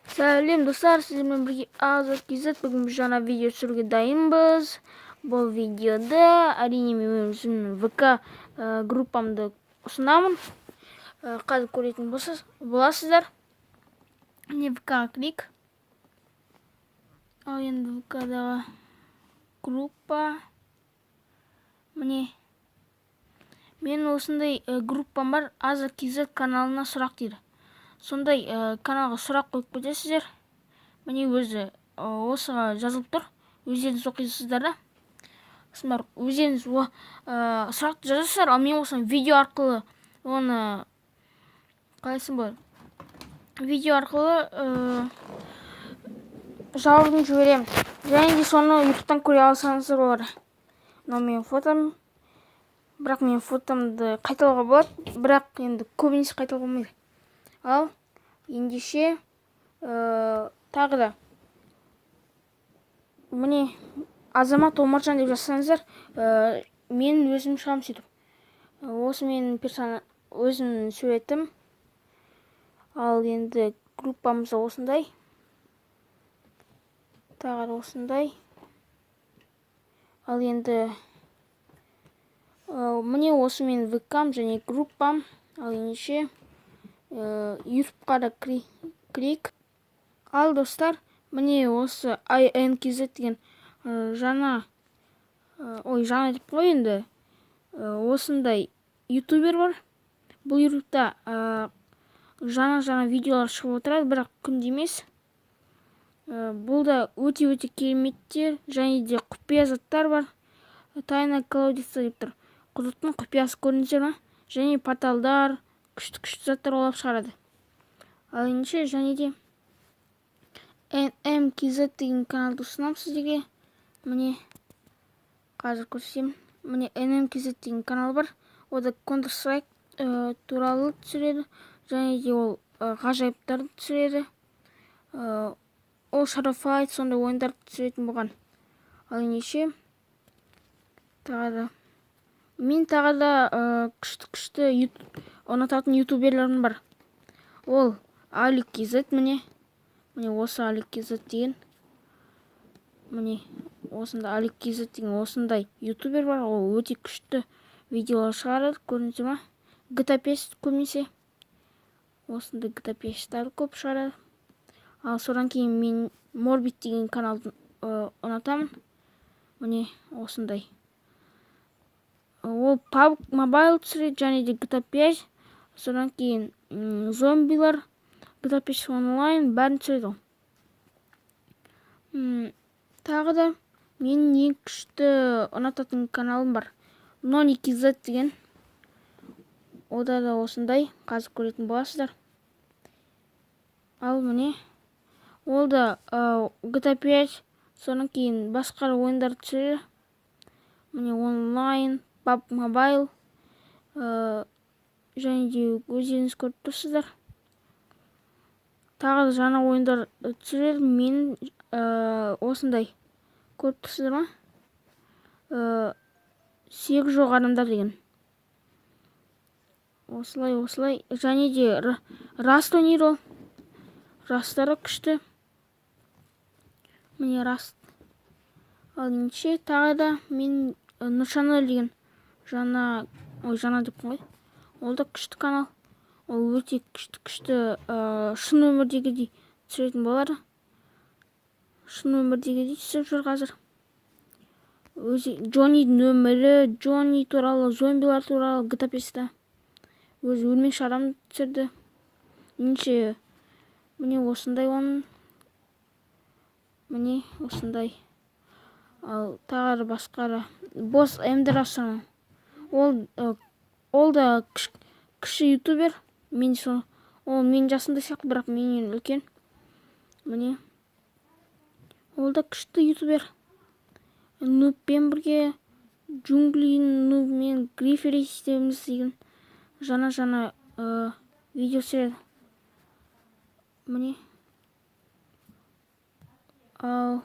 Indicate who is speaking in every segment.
Speaker 1: Сәлем достар, сіздермен бірге Азат Кизет. Бүгін біз жаңа видео түсіруге дайынбыз. Бұл видеода әрине мен өзімнің ВК группамды ұсынамын. Қазір көретін боласыздар. Міне ВК клик. Ал енді ВК-дағы группа. Міне мен осындай группам бар. Азат Кизет каналына сұрақ дейді. Сондай каналға сұрақ қойып кетесіздер. Міне өзі осыға жазылып тұр. Өздеріңіз оқисыздар да. Сіздер өздеріңіз сұрақты жазасыздар, ал мен осыны видео арқылы оны қалайсын болады? Видео арқылы жауабын жіберемін. Және де соны ютубтан көре алсаңыздар болады. Мынау менің фотом. Бірақ менің фотомды қайталауға болады, бірақ енді көбінесе қайталауға болмайды. Ал ендеше тағы да міне Азамат Омаржан деп жазсаңыздар, мен өзім шығам сөйтіп. Осы менің өзімнің суретім. Ал енді группамыз осындай. Тағы осындай. Ал енді міне осы менің ВК-м және группам. Ал ендеше ютубқа да клик. Ал достар, міне осы INKZ деген жаңа деп қой енді. Осындай ютубер бар. Бұл ютубта жаңа видеолар шығып отырады, бірақ күнде емес. Бұл да өте кереметтер, және де құпия заттар бар. Тайна колодеца деп тұр. Құдықтың құпиясы көрдіңіздер ме? Және порталдар, күшті заттар олап шығарады. Ал ендеше және де NMKZ деген каналды ұсынамын сіздерге. Міне қазір көрсетемін. Міне NMKZ деген канал бар. Ода Counter-Strike туралы түсіреді. Және де ол ғажайыптарды түсіреді. Ол Shadowfight сондай ойындарды түсіретін болған. Ал ендеше мен тағы да күшті ұнататын ютуберлерім бар. Ол AliKZ, міне осы AliKZ деген. Міне осында AliKZ деген осындай ютубер бар. Ол өте күшті видеолар шығарады, көрдіңіздер ме? GTA 5 көбінесе. Осындай GTA 5-тарды көп шығарады. Ал содан кейін мен Morbid деген каналды ұнатамын. Міне осындай. Ол PUBG Mobile түсіреді, және де GTA 5. Содан кейін зомбилар, GTA 5 онлайн бәрін түсіреді. Тағы да менің ең күшті ұнататын каналым бар. NoniKZ деген. Ода да осындай, қазір көретін боласыздар. Ал міне ол да GTA 5, содан кейін басқа ойындар түсіреді. Міне онлайн, PUBG Mobile, және де өздеріңіз көріп тұрсыздар. Тағы жаңа ойындар түсіреді. Мен осындай көріп тұрсыздар ма? 8 жоқ адамдар деген. Осылай. Және де Rust ойнайды. Rust'тары күшті. Міне Rust. Ал ендеше тағы да мен Нұршанел деген жаңа деп қой. Ол да күшті канал. Ол өте күшті шын өмірдегідей түсіретін болады. Шын өмірдегідей түсіріп жүр қазір. Джоннидің өмірі, Джонни туралы, зомбилар туралы GTA 5-та. Өзі өлмекші адам түсірді. Ендеше міне осындай оның. Міне осындай. Ал тағы басқары. Босс Эмдрасың. Ол да кіші ютубер. Ол мен жасымда сияқты, бірақ менен үлкен. Міне. Ол да күшті ютубер. Нубпен бірге джунглин нубмен грифери системіміз деген жаңа видео түсіреді. Міне. Ал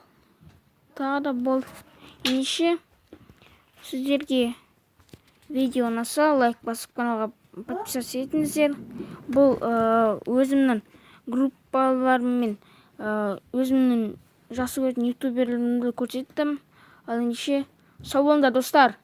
Speaker 1: тағы да болды. Ендеше сіздерге видео ұнаса, лайк басып каналға подписаться етіңіздер. Бұл өзімнің группаларыммен өзімнің жақсы көретін ютуберлерімді көрсеттім. Ал ендеше сау болыңдар достар.